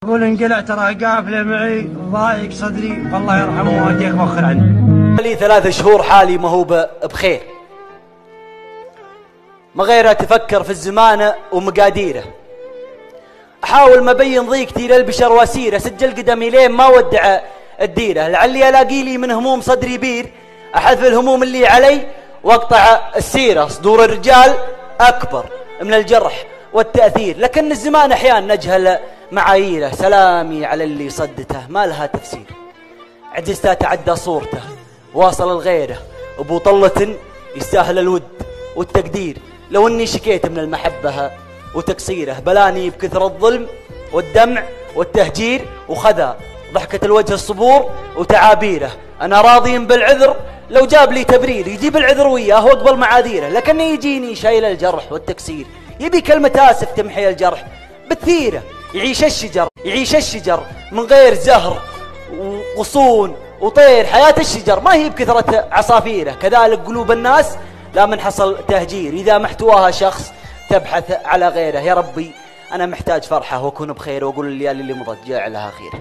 يقول انقلع ترى قافله معي ضايق صدري والله يرحمه واديك مؤخر عني. لي 3 شهور حالي ما هو بخير، ما غير تفكر في الزمانه ومقاديره. احاول ما ابين ضيقتي للبشر واسيره، سجل قدمي لين ما ودع الديره، لعلي الاقي لي من هموم صدري بير، احذف الهموم اللي علي واقطع السيره. صدور الرجال اكبر من الجرح والتاثير، لكن الزمان احيانا نجهل معاييره. سلامي على اللي صدته ما لها تفسير، عجزت اتعدى صورته واصل الغيره، ابو طله يستاهل الود والتقدير. لو اني شكيت من المحبه وتقصيره، بلاني بكثر الظلم والدمع والتهجير، وخذا ضحكة الوجه الصبور وتعابيره. انا راضي بالعذر لو جاب لي تبرير، يجيب العذر وياه واقبل معاذيره، لكنه يجيني شايل الجرح والتكسير. يبي كلمة اسف تمحي الجرح بتثيره، يعيش الشجر من غير زهر وغصون وطير. حياة الشجر ما هي بكثرة عصافيره، كذلك قلوب الناس لا من حصل تهجير، إذا محتواها شخص تبحث على غيره. يا ربي أنا محتاج فرحة وأكون بخير، وأقول الليالي اللي مضت جاء لها خير.